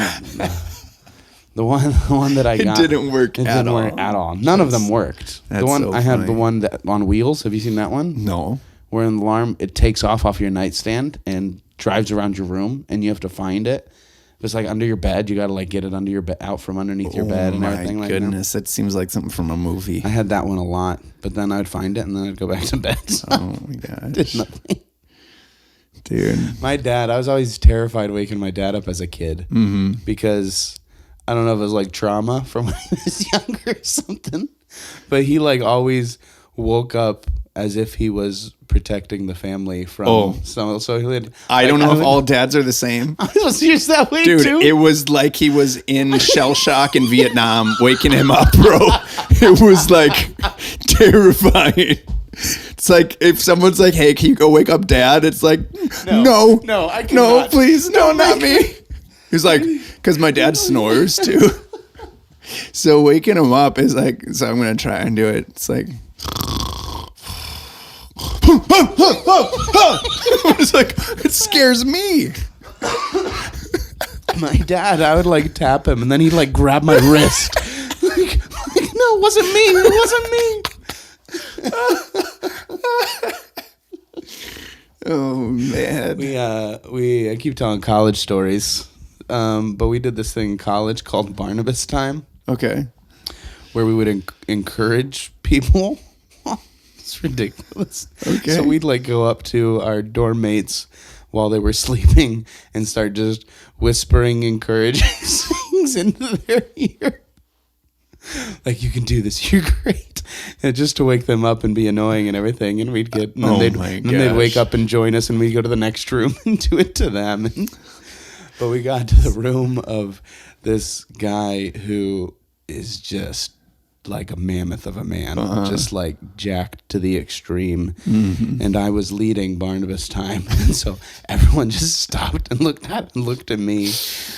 that I got, it didn't work at all. None of them worked. The one I had, the one that on wheels. Have you seen that one? No. Where an alarm, it takes off your nightstand and drives around your room, and you have to find it. If it's like under your bed, you got to like get it under your bed, out from underneath your bed, and everything like that. Oh my goodness, that seems like something from a movie. I had that one a lot, but then I'd find it and then I'd go back to bed. So oh my gosh, did nothing. Dude, my dad, I was always terrified waking my dad up as a kid because I don't know if it was like trauma from when he was younger or something, but he like always woke up as if he was protecting the family from some. So he would. I don't know if all dads are the same. I was just that way, dude. Too. It was like he was in shell shock in Vietnam, waking him up, bro. It was like terrifying. It's like if someone's like, "Hey, can you go wake up, Dad?" It's like, no, I cannot. No, please, no, not me. He's like, because my dad snores too. So waking him up is like, so I'm gonna try and do it. It's like. It's like, it scares me. My dad, I would like tap him and then he'd like grab my wrist. like, no, it wasn't me. It wasn't me. Oh man. I keep telling college stories. But we did this thing in college called Barnabas Time. Okay. Where we would encourage people. It's ridiculous. Okay. So we'd like go up to our dorm mates while they were sleeping and start just whispering encouraging things into their ear. Like, you can do this. You're great. And just to wake them up and be annoying and everything. And we'd get, and then they'd wake up and join us and we'd go to the next room and do it to them. But we got to the room of this guy who is just like a mammoth of a man, just like jacked to the extreme. And I was leading Barnabas Time. And so everyone just stopped and looked at me.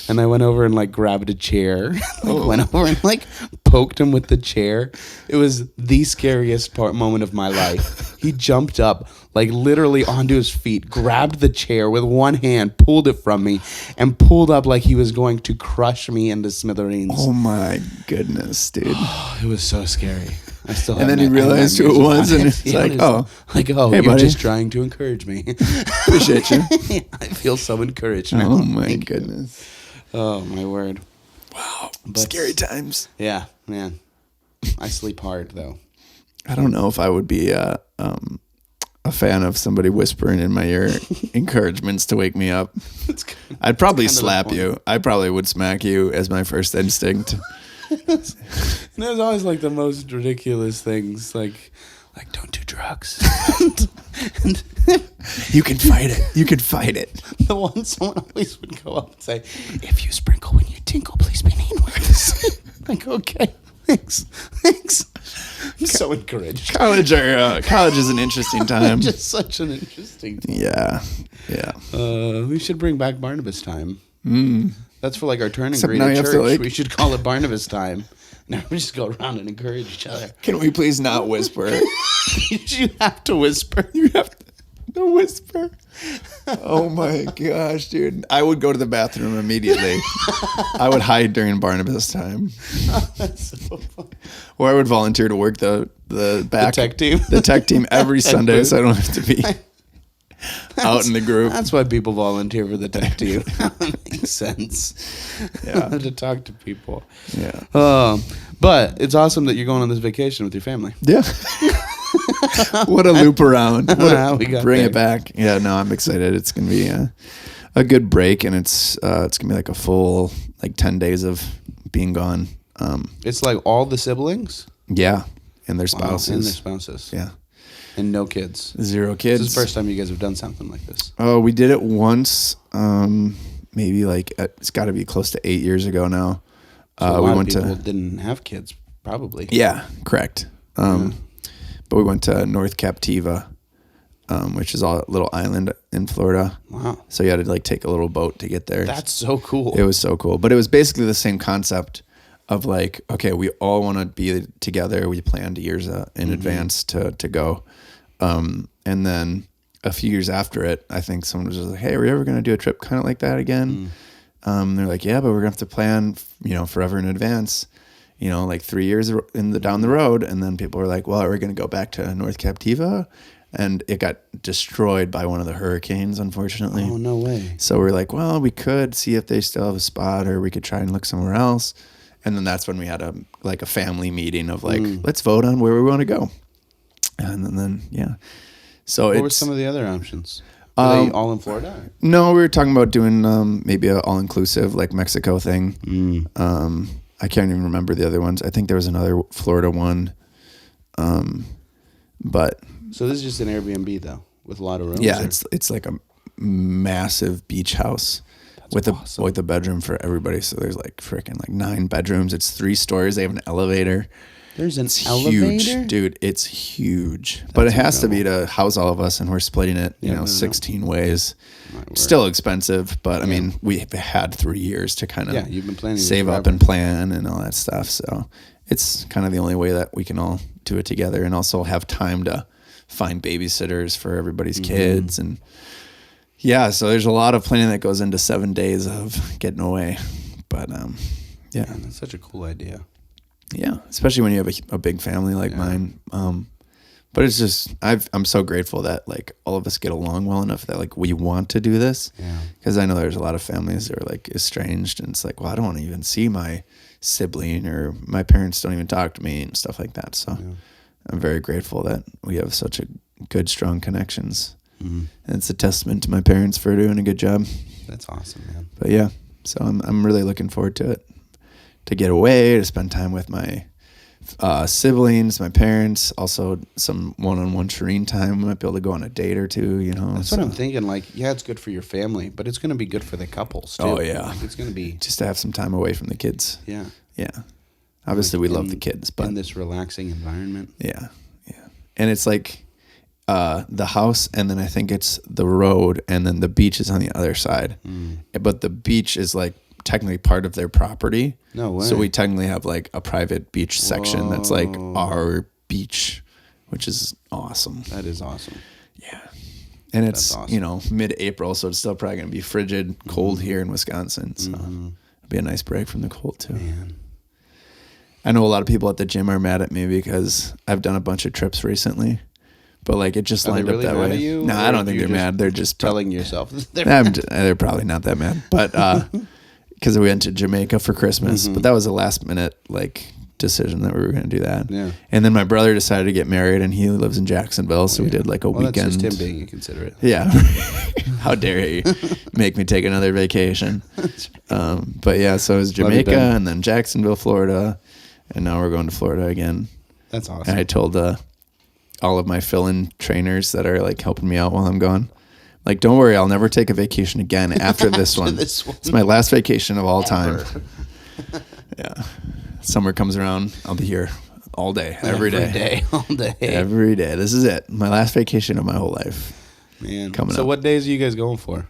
And I went over and like grabbed a chair, went over and like poked him with the chair. It was the scariest moment of my life. He jumped up like literally onto his feet, grabbed the chair with one hand, pulled it from me, and pulled up like he was going to crush me into smithereens. Oh my goodness, dude. It was so scary. I still. And then he realized who it was, and it's like, hey, you're buddy, just trying to encourage me. Appreciate you. I feel so encouraged now. Oh my goodness. Oh my word. Wow. Scary times. Yeah, man. I sleep hard though. I don't know if I would be a fan of somebody whispering in my ear encouragements to wake me up. I'd probably slap you. I probably would smack you as my first instinct. And it was always like the most ridiculous things, like don't do drugs. and You can fight it. You can fight it. The one someone always would go up and say, if you sprinkle when you tinkle, please be mean words. Like, okay, thanks. I'm so encouraged. College is an interesting time. Just such an interesting time. Yeah. We should bring back Barnabas time. That's for like our turning Except green now at you have church. to, We should call it Barnabas time. Now we just go around and encourage each other. Can we please not whisper? You have to whisper. You have to whisper. Oh my gosh, dude. I would go to the bathroom immediately. I would hide during Barnabas time. That's so fun. Or I would volunteer to work the back tech team. The tech team every Sunday, so I don't have to be out in the group. That's why people volunteer for the tech team. That makes sense. Yeah. To talk to people. Yeah. But it's awesome that you're going on this vacation with your family. Yeah. What a loop around. We got Bring there. it back. Yeah, no, I'm excited. It's going to be a good break, and it's going to be like a full 10 days of being gone. It's like all the siblings? Yeah, and their Wow, spouses. and their spouses. Yeah. And no kids. 0 kids. This is the first time you guys have done something like this. Oh, we did it once. Maybe it's got to be close to 8 years ago now. So a we lot went of people to. didn't have kids, probably. Yeah, correct. But we went to North Captiva, which is a little island in Florida. Wow. So you had to take a little boat to get there. That's so cool. It was so cool. But it was basically the same concept of okay, we all want to be together. We planned years in advance to go. And then a few years after it, I think someone was just like, hey, are we ever going to do a trip kind of like that again? They're like, yeah, but we're going to have to plan, forever in advance, 3 years down the road. And then people were like, well, are we going to go back to North Captiva? And it got destroyed by one of the hurricanes, unfortunately. Oh, no way. So we're like, well, we could see if they still have a spot, or we could try and look somewhere else. And then that's when we had a family meeting of let's vote on where we want to go. And then yeah. So What were some of the other options? Were they all in Florida? No, we were talking about doing maybe an all-inclusive Mexico thing. I can't even remember the other ones. I think there was another Florida one. But So this is just an Airbnb though, with a lot of rooms. yeah, or? it's like a massive beach house. With awesome. a bedroom for everybody. So there's freaking 9 bedrooms. It's 3 stories. They have an elevator. There's an Huge, elevator? dude. It's huge, but it has to be to house all of us, and we're splitting it, 16 ways. Still expensive, but I mean, we've had 3 years to kind of you've been planning this save up forever. and plan and all that stuff. So it's kind of the only way that we can all do it together, and also have time to find babysitters for everybody's kids. And yeah, so there's a lot of planning that goes into 7 days of getting away. But yeah, That's such a cool idea. yeah, especially when you have a big family like mine. But it's just I'm so grateful that all of us get along well enough that we want to do this. Yeah. Because I know there's a lot of families that are estranged, and it's well, I don't want to even see my sibling, or my parents don't even talk to me and stuff like that. So I'm very grateful that we have such a good, strong connections. And it's a testament to my parents for doing a good job. That's awesome, man. But yeah, so I'm really looking forward to it, to get away, to spend time with my siblings, my parents, also some one-on-one Shireen time. We might be able to go on a date or two, That's what I'm thinking. It's good for your family, but it's going to be good for the couples too. Oh, yeah. It's going to be just to have some time away from the kids. Yeah. Obviously, we love the kids, but in this relaxing environment. Yeah. And it's the house, and then I think it's the road, and then the beach is on the other side. But the beach is technically part of their property. No way. So we technically have a private beach section that's our beach, which is awesome. That is awesome. Yeah. And it's, awesome. mid-April, so it's still probably going to be frigid, cold here in Wisconsin. So it'll be a nice break from the cold too. Man. I know a lot of people at the gym are mad at me because I've done a bunch of trips recently. But it just lined up that way. No, I don't think they're mad. They're just telling yourself. They're probably not that mad. But because we went to Jamaica for Christmas, but that was a last minute decision that we were going to do that. Yeah. And then my brother decided to get married, and he lives in Jacksonville, so we did a weekend. That's just him being inconsiderate. Yeah. How dare he make me take another vacation? But yeah, so it was Jamaica and then Jacksonville, Florida. and now we're going to Florida again. That's awesome. And I told all of my fill-in trainers that are like helping me out while I'm gone, like, don't worry, I'll never take a vacation again after this one. It's my last vacation of all time. Yeah. Summer comes around, I'll be here all day, every day. All day. Every day. This is it. My last vacation of my whole life. Man. Coming so up. what days are you guys going for?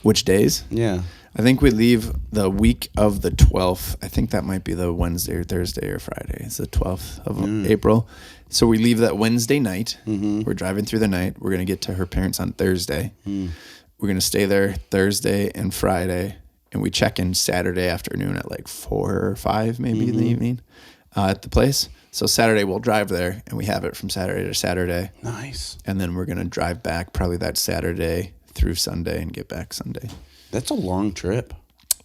Which days? Yeah. I think we leave the week of the 12th. I think that might be the Wednesday or Thursday or Friday. It's the 12th of April. So we leave that Wednesday night. Mm-hmm. We're driving through the night. We're going to get to her parents on Thursday. Mm. We're going to stay there Thursday and Friday. And we check in Saturday afternoon at like 4 or 5 maybe in the evening at the place. So Saturday we'll drive there and we have it from Saturday to Saturday. Nice. And then we're going to drive back probably that Saturday through Sunday and get back Sunday. That's a long trip.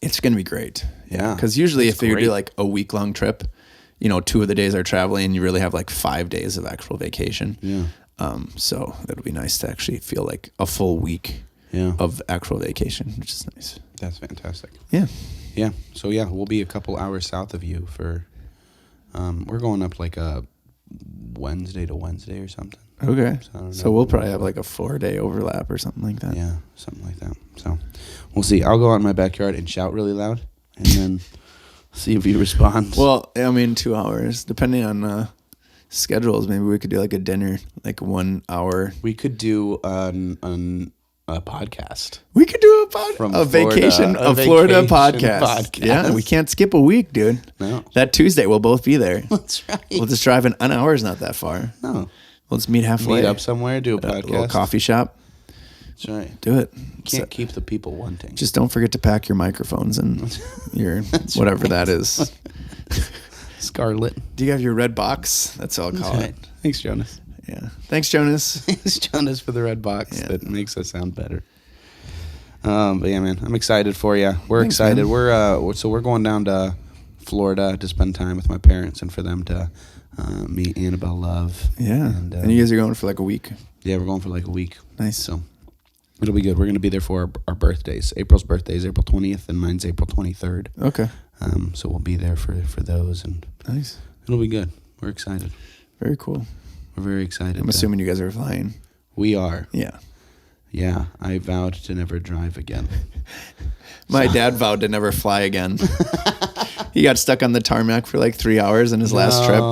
It's going to be great. Yeah. Because usually if you do like a week-long trip, 2 of the days are traveling and you really have like 5 days of actual vacation. Yeah. So it'll be nice to actually feel like a full week of actual vacation, which is nice. That's fantastic. Yeah. Yeah. So yeah, we'll be a couple hours south of you for, we're going up like a Wednesday to Wednesday or something. Okay. So we'll probably have like a 4-day overlap or something like that. Yeah, something like that. So we'll see. I'll go out in my backyard and shout really loud and then see if he responds. Well, I mean, 2 hours, depending on schedules. Maybe we could do like a dinner, like 1 hour. We could do a podcast. We could do a vacation Florida podcast. Yeah, we can't skip a week, dude. No. That Tuesday, we'll both be there. That's right. We'll just drive an hour's not that far. No. We'll just meet halfway. Meet up somewhere, do a podcast. A little coffee shop. That's right. Do it. Can't keep the people wanting. Just don't forget to pack your microphones and your whatever that is. Scarlet. Do you have your red box? That's all I'll call it. Thanks, Jonas. Yeah. Thanks, Jonas. Thanks, Jonas, for the red box that makes us sound better. But yeah, man, I'm excited for you. We're excited. Man. We're going down to Florida to spend time with my parents and for them to meet Annabelle Love. Yeah. And you guys are going for like a week? Yeah, we're going for like a week. Nice. So it'll be good. We're going to be there for our birthdays. April's birthday is April 20th and mine's April 23rd. Okay. So we'll be there for those. And nice. It'll be good. We're excited. Very cool. We're very excited. I'm assuming you guys are flying. We are. Yeah. Yeah. I vowed to never drive again. My dad vowed to never fly again. He got stuck on the tarmac for like 3 hours in his last trip,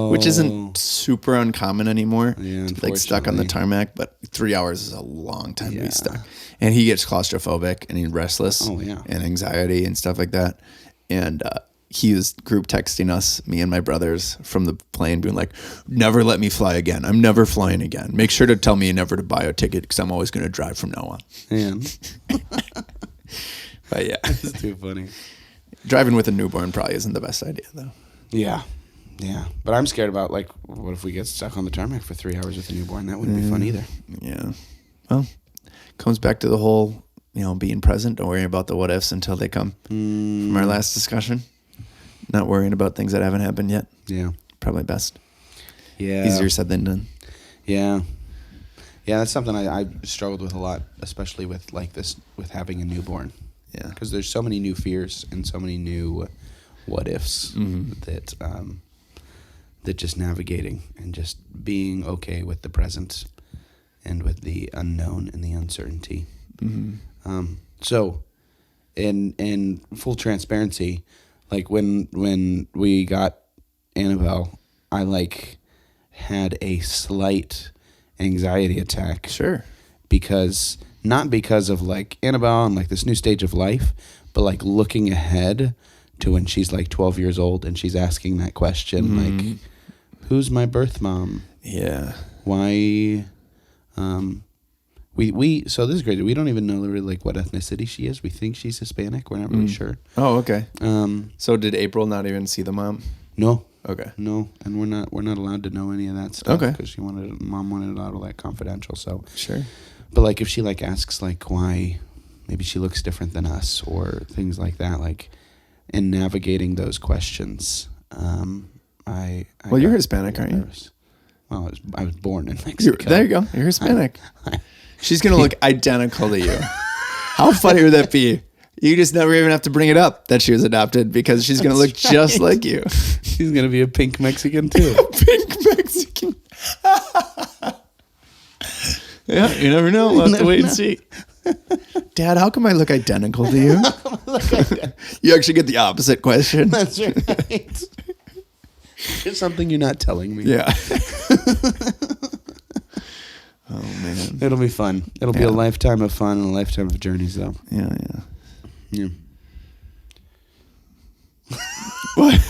which isn't super uncommon anymore. Yeah, to like stuck on the tarmac, but 3 hours is a long time to be stuck. And he gets claustrophobic and he's restless and anxiety and stuff like that. And he was group texting us, me and my brothers, from the plane being like, never let me fly again. I'm never flying again. Make sure to tell me never to buy a ticket because I'm always going to drive from now on. Man. But yeah. That's too funny. Driving with a newborn probably isn't the best idea, though. Yeah. Yeah. But I'm scared about, like, what if we get stuck on the tarmac for 3 hours with a newborn? That wouldn't be fun either. Yeah. Well, comes back to the whole, being present. Don't worry about the what ifs until they come. From our last discussion. Not worrying about things that haven't happened yet. Yeah. Probably best. Yeah. Easier said than done. Yeah. Yeah, that's something I struggled with a lot, especially with like this, with having a newborn. Yeah. Because there's so many new fears and so many new what ifs that just navigating and just being okay with the present and with the unknown and the uncertainty. Mm-hmm. So in full transparency, like when we got Annabelle, I like had a slight anxiety attack. Sure. Not because of like Annabelle and like this new stage of life, but like looking ahead to when she's like 12 years old and she's asking that question, like, who's my birth mom? Yeah. Why? So this is crazy. We don't even know really like what ethnicity she is. We think she's Hispanic. We're not really sure. Oh, okay. So did April not even see the mom? No. Okay. No, and we're not allowed to know any of that stuff. Okay. Because mom wanted all that confidential. So sure. But like if she like asks like why, maybe she looks different than us or things like that, like in navigating those questions, Well, you're Hispanic, aren't you? Well, I was born in Mexico. There you go. You're Hispanic. She's gonna look identical to you. How funny would that be? You just never even have to bring it up that she was adopted because she's gonna look just like you. She's gonna be a pink Mexican too. Pink Mexican. Yeah, you never know. We'll have to wait and see. Dad, how come I look identical to you? You actually get the opposite question. That's right. There's something you're not telling me. Yeah. Oh, man. It'll be fun. It'll be a lifetime of fun and a lifetime of journeys, though. Yeah. What?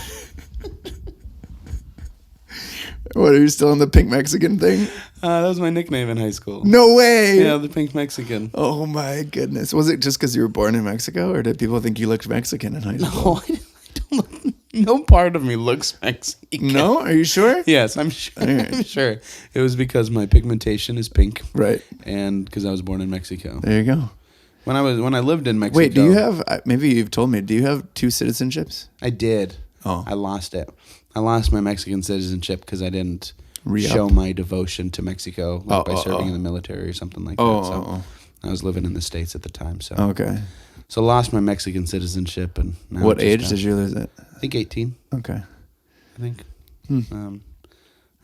What, are you still in the pink Mexican thing? That was my nickname in high school. No way. Yeah, the pink Mexican. Oh, my goodness. Was it just because you were born in Mexico, or did people think you looked Mexican in high school? No, I don't look, no part of me looks Mexican. No? Are you sure? Yes, I'm sure. Right. I'm sure. It was because my pigmentation is pink. Right. And because I was born in Mexico. There you go. When I lived in Mexico. Wait, do you have, maybe you've told me, do you have 2 citizenships? I did. Oh. I lost it. I lost my Mexican citizenship because I didn't Re-up. show my devotion to Mexico by serving in the military or something like that. So I was living in the States at the time. So okay. So lost my Mexican citizenship. And now what age did you lose it? I think 18. Okay. I think. I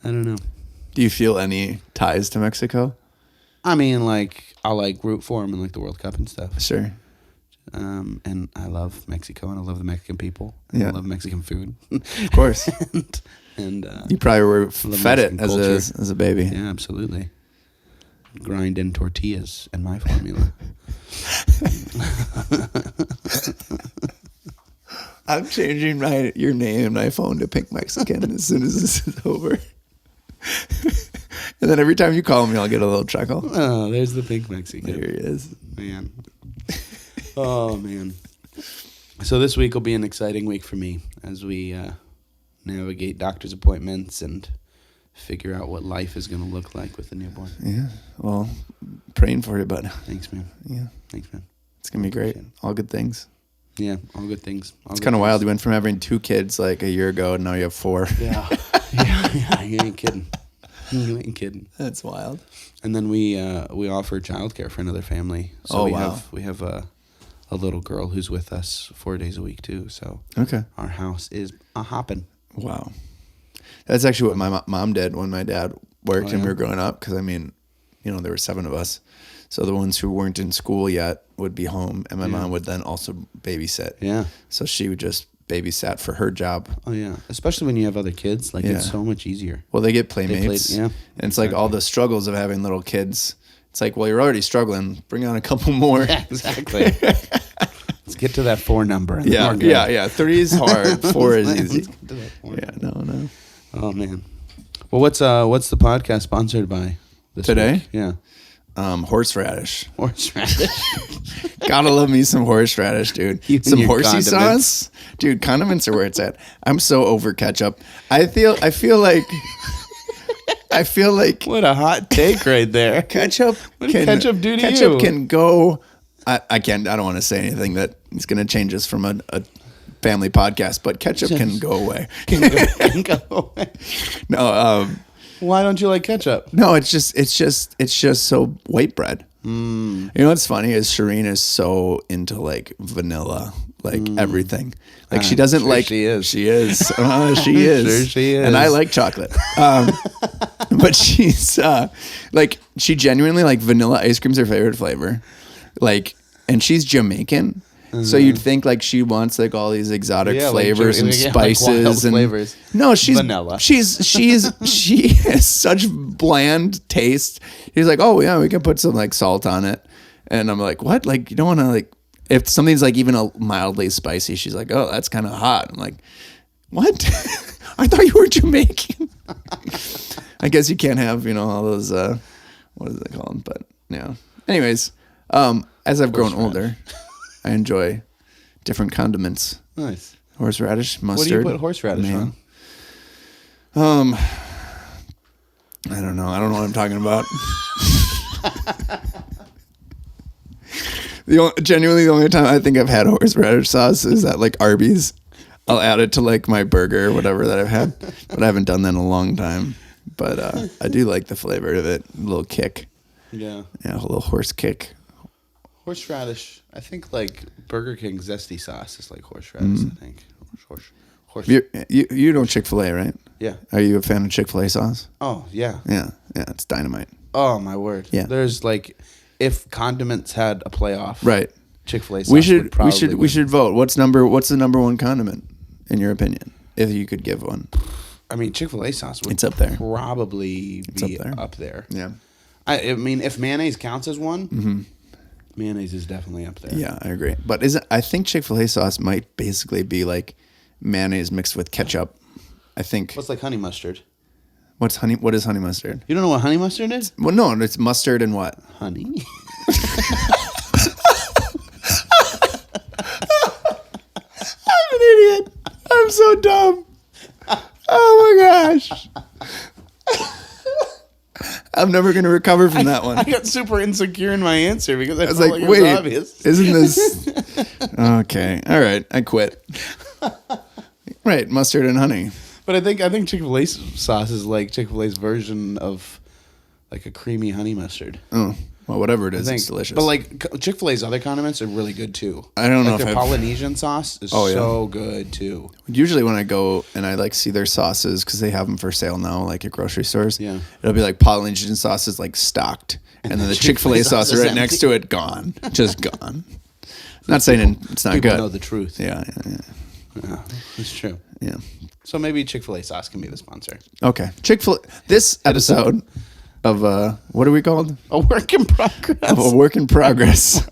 don't know. Do you feel any ties to Mexico? I mean, like, I'll root for them in the World Cup and stuff. Sure. And I love Mexico and I love the Mexican people. And I love Mexican food. Of course. and you probably were fed it as a baby. Yeah, absolutely. Grind in tortillas in my formula. I'm changing your name in my phone to Pink Mexican as soon as this is over. And then every time you call me, I'll get a little chuckle. Oh, there's the Pink Mexican. There he is. Man. Oh, man. So this week will be an exciting week for me as we navigate doctor's appointments and figure out what life is going to look like with a newborn. Yeah. Well, praying for you, bud. Thanks, man. Yeah. Thanks, man. It's going to be great. All good things. Yeah, all good things. It's kind of wild. You went from having 2 kids a year ago, and now you have 4. Yeah. Yeah, you ain't kidding. You ain't kidding. That's wild. And then we offer childcare for another family. So we have a little girl who's with us 4 days a week too. So our house is a hopping. Wow. That's actually what my mom did when my dad worked and we were growing up. Because there were 7 of us. So the ones who weren't in school yet would be home, and my mom would then also babysit. Yeah. So she would just babysat for her job. Oh yeah, especially when you have other kids, it's so much easier. Well, they get playmates. And it's all the struggles of having little kids. It's well, you're already struggling. Bring on a couple more. Yeah, exactly. Let's get to that 4 number. Yeah. 3 is hard. 4 is easy. Let's get to that 4 number. No. Oh man. Well, what's the podcast sponsored by today? Week? Yeah. Horseradish. Horseradish. Gotta love me some horseradish, dude. Some horsey sauce, dude. Condiments are where it's at. I'm so over ketchup. I feel like what a hot take right there. Ketchup. What can ketchup do to you? Ketchup can go. I can't. I don't want to say anything that is going to change us from a family podcast. But ketchup can go away. Can go away. No. Why don't you like ketchup? No, it's just so white bread. You know what's funny is Shireen is so into vanilla, everything. She doesn't She is. She is. She is. Sure she is. And I like chocolate. But she's she genuinely vanilla ice cream's her favorite flavor. And she's Jamaican. So you'd think she wants all these exotic flavors and spices and flavors. No, she's vanilla. She has such bland taste. He's oh yeah, we can put some salt on it, and I'm what? You don't want to if something's even a mildly spicy. She's oh, that's kind of hot. I'm what? I thought you were Jamaican. I guess you can't have all those what is it called? But yeah. Anyways, as I've grown older, I enjoy different condiments. Nice. Horseradish, mustard. What do you put horseradish on? I don't know. I don't know what I'm talking about. Genuinely, the only time I think I've had horseradish sauce is at Arby's. I'll add it to my burger or whatever that I've had, but I haven't done that in a long time. But I do like the flavor of it. A little kick. Yeah. Yeah, a little horse kick. Horseradish. I think Burger King zesty sauce is horseradish. I think course. You know Chick-fil-A, right? Yeah. Are you a fan of Chick-fil-A sauce? Oh, yeah. Yeah, it's dynamite. Oh, my word. Yeah. There's like, if condiments had a playoff, right? Chick-fil-A sauce would probably we should vote. What's the number one condiment in your opinion? If you could give one. I mean, Chick-fil-A sauce would it's up there. Probably be up there. Yeah. I mean, if mayonnaise counts as one, mayonnaise is definitely up there. Yeah, I agree. But I think Chick-fil-A sauce might basically be like mayonnaise mixed with ketchup. I think. What's like honey mustard? What is honey mustard? You don't know what honey mustard is? Well, no, it's mustard and what? Honey. I'm an idiot. I'm so dumb. Oh my gosh. I'm never going to recover from that one. I got super insecure in my answer because I was like, it wait, was obvious. Isn't this... Okay. All right. I quit. Right. Mustard and honey. But I think Chick-fil-A sauce is like Chick-fil-A's version of like a creamy honey mustard. Oh, well, whatever it is, it's delicious. But like Chick-fil-A's other condiments are really good too. I don't know like if their Polynesian sauce is so good too. Usually when I go and I like see their sauces because they have them for sale now, like at grocery stores. Yeah, it'll be like Polynesian sauce is like stocked, and then the Chick-fil-A sauce right next to it gone, just gone. Not saying it's not People good. Know the truth. Yeah, it's true. Yeah. So maybe Chick-fil-A sauce can be the sponsor. Okay, Chick-fil-A. This episode of what are we called? A work in progress. A work in progress.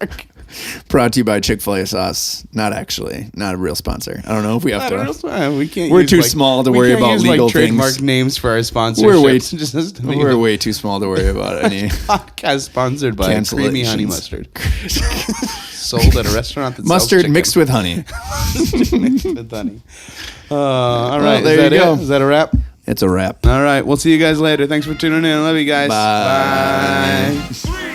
Brought to you by Chick-fil-A sauce. Not a real sponsor. I don't know if we have to. We can't. We're too small to worry about legal things. Trademark names for our sponsors. We're way too small to worry about any podcast sponsored by Creamy Honey Mustard. Sold at a restaurant that mustard mixed with honey. Mixed with honey. All right, there you go. Is that a wrap? It's a wrap. All right, we'll see you guys later. Thanks for tuning in. Love you guys. Bye. Bye.